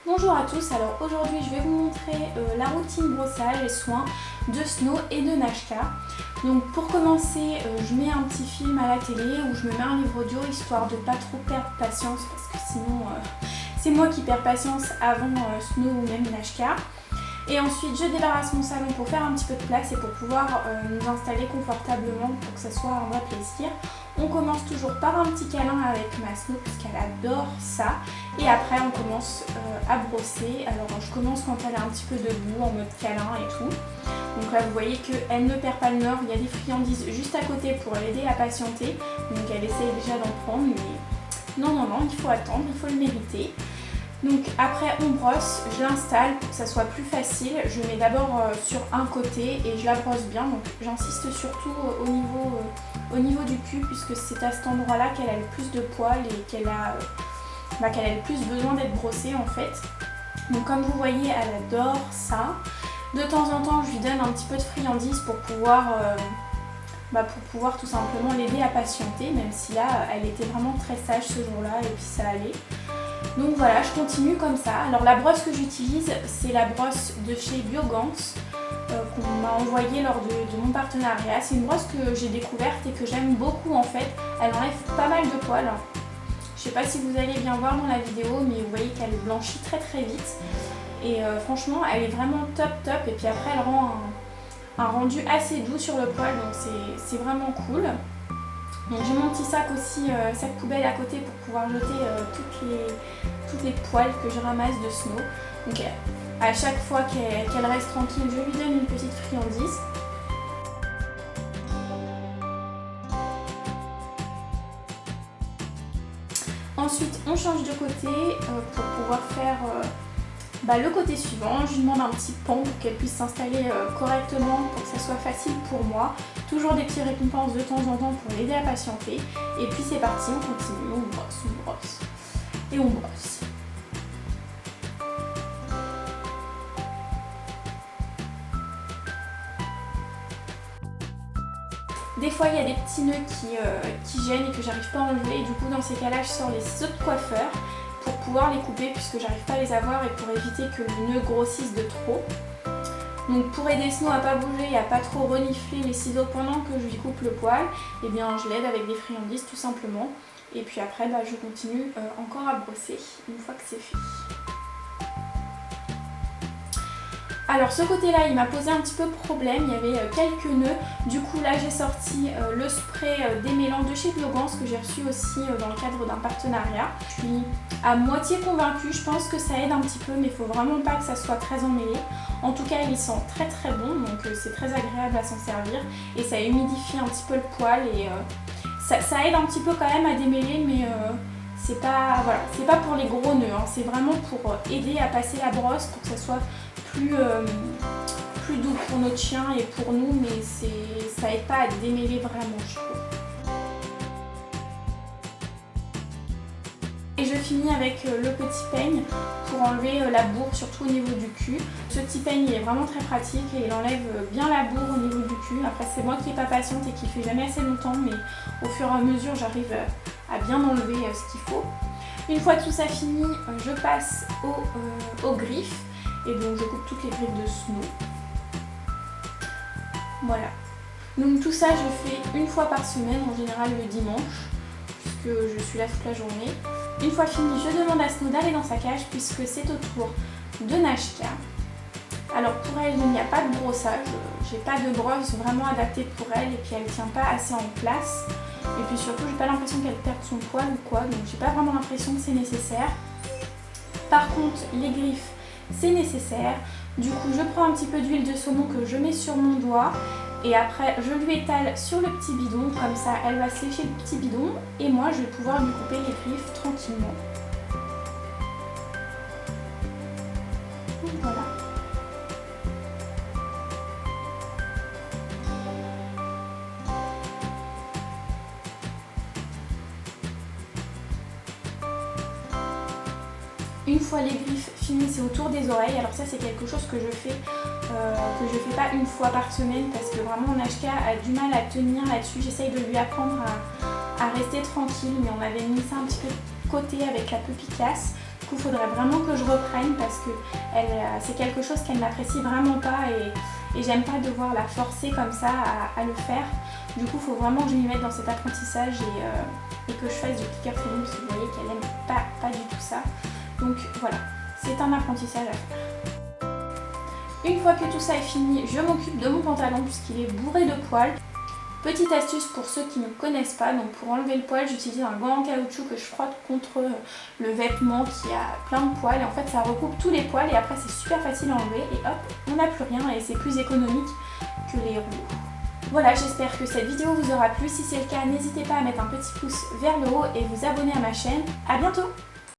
Bonjour à tous, alors aujourd'hui je vais vous montrer la routine brossage et soins de Snow et de Nashka. Donc pour commencer, je mets un petit film à la télé où je me mets un livre audio histoire de pas trop perdre patience parce que sinon c'est moi qui perds patience avant Snow ou même Nashka. Et ensuite je débarrasse mon salon pour faire un petit peu de place et pour pouvoir nous installer confortablement pour que ça soit un vrai plaisir. On commence toujours par un petit câlin avec ma Snow parce qu'elle adore ça. Et après on commence à brosser. Alors je commence quand elle est un petit peu debout en mode câlin et tout. Donc là vous voyez qu'elle ne perd pas le nord. Il y a des friandises juste à côté pour l'aider à patienter. Donc elle essaye déjà d'en prendre mais non, il faut attendre, il faut le mériter. Donc après on brosse, je l'installe pour que ça soit plus facile. Je mets d'abord sur un côté et je la brosse bien. Donc j'insiste surtout au niveau du cul puisque c'est à cet endroit là qu'elle a le plus de poils et qu'elle a le plus besoin d'être brossée en fait. Donc comme vous voyez elle adore ça. De temps en temps je lui donne un petit peu de friandises pour pouvoir tout simplement l'aider à patienter, même si là elle était vraiment très sage ce jour-là et puis ça allait. Donc voilà, je continue comme ça. Alors la brosse que j'utilise, c'est la brosse de chez Biogans qu'on m'a envoyée lors de mon partenariat. C'est une brosse que j'ai découverte et que j'aime beaucoup en fait. Elle enlève pas mal de poils. Je sais pas si vous allez bien voir dans la vidéo, mais vous voyez qu'elle blanchit très vite. Et franchement, elle est vraiment top. Et puis après, elle rend un rendu assez doux sur le poil, donc c'est vraiment cool. Donc j'ai mon petit sac aussi, sac poubelle à côté pour pouvoir jeter toutes les poils que je ramasse de Snow. Donc à chaque fois qu'elle reste tranquille, je lui donne une petite friandise. Ensuite on change de côté pour pouvoir faire le côté suivant. Je lui demande un petit pan pour qu'elle puisse s'installer correctement pour que ça soit facile pour moi. Toujours des petites récompenses de temps en temps pour l'aider à patienter. Et puis c'est parti, on continue, on brosse et on brosse. Des fois il y a des petits nœuds qui gênent et que j'arrive pas à enlever. Et du coup dans ces cas là je sors les ciseaux de coiffeur pour pouvoir les couper puisque j'arrive pas à les avoir et pour éviter que le nœud grossisse de trop. Donc pour aider Snow à pas bouger et à pas trop renifler les ciseaux pendant que je lui coupe le poil, eh bien je l'aide avec des friandises tout simplement. Et puis après je continue encore à brosser une fois que c'est fait. Alors ce côté là il m'a posé un petit peu problème, il y avait quelques nœuds. Du coup là j'ai sorti le spray démêlant de chez Biogans que j'ai reçu aussi dans le cadre d'un partenariat. Je suis à moitié convaincue, je pense que ça aide un petit peu mais il faut vraiment pas que ça soit très emmêlé. En tout cas il sent très bon donc c'est très agréable à s'en servir et ça humidifie un petit peu le poil et ça aide un petit peu quand même à démêler mais c'est pas pour les gros nœuds, hein. C'est vraiment pour aider à passer la brosse pour que ça soit plus doux pour notre chien et pour nous, mais ça aide pas à démêler vraiment, je trouve. Et je finis avec le petit peigne pour enlever la bourre, surtout au niveau du cul. Ce petit peigne il est vraiment très pratique et il enlève bien la bourre au niveau du cul. Après c'est moi qui n'ai pas patiente et qui fait jamais assez longtemps, mais au fur et à mesure j'arrive à bien enlever ce qu'il faut. Une fois tout ça fini, je passe aux griffes. Et donc je coupe toutes les griffes de Snow. Voilà. Donc tout ça je fais une fois par semaine, en général le dimanche, puisque je suis là toute la journée. Une fois fini, je demande à Snow d'aller dans sa cage puisque c'est au tour de Nashka. Alors pour elle, il n'y a pas de brossage, j'ai pas de brosse vraiment adaptée pour elle et puis elle tient pas assez en place. Et puis surtout, j'ai pas l'impression qu'elle perde son poil ou quoi, donc j'ai pas vraiment l'impression que c'est nécessaire. Par contre, les griffes, c'est nécessaire. Du coup je prends un petit peu d'huile de saumon que je mets sur mon doigt et après je lui étale sur le petit bidon, comme ça elle va se lécher le petit bidon et moi je vais pouvoir lui couper les griffes tranquillement. Donc voilà. Une fois les griffes finies, c'est autour des oreilles. Alors ça c'est quelque chose que je fais pas une fois par semaine parce que vraiment Nashka a du mal à tenir là-dessus. J'essaye de lui apprendre à rester tranquille, mais on avait mis ça un petit peu de côté avec la pupille casse. Du coup il faudrait vraiment que je reprenne que c'est quelque chose qu'elle n'apprécie vraiment pas et j'aime pas devoir la forcer comme ça à le faire. Du coup, il faut vraiment que je m'y mette dans cet apprentissage et que je fasse du clicker feeling parce que vous voyez qu'elle aime pas du tout ça. Donc voilà, c'est un apprentissage à faire. Une fois que tout ça est fini, je m'occupe de mon pantalon puisqu'il est bourré de poils. Petite astuce pour ceux qui ne connaissent pas, donc pour enlever le poil, j'utilise un gant en caoutchouc que je frotte contre le vêtement qui a plein de poils et en fait ça recoupe tous les poils et après c'est super facile à enlever et hop, on n'a plus rien et c'est plus économique que les rouleaux. Voilà, j'espère que cette vidéo vous aura plu. Si c'est le cas, n'hésitez pas à mettre un petit pouce vers le haut et vous abonner à ma chaîne. A bientôt!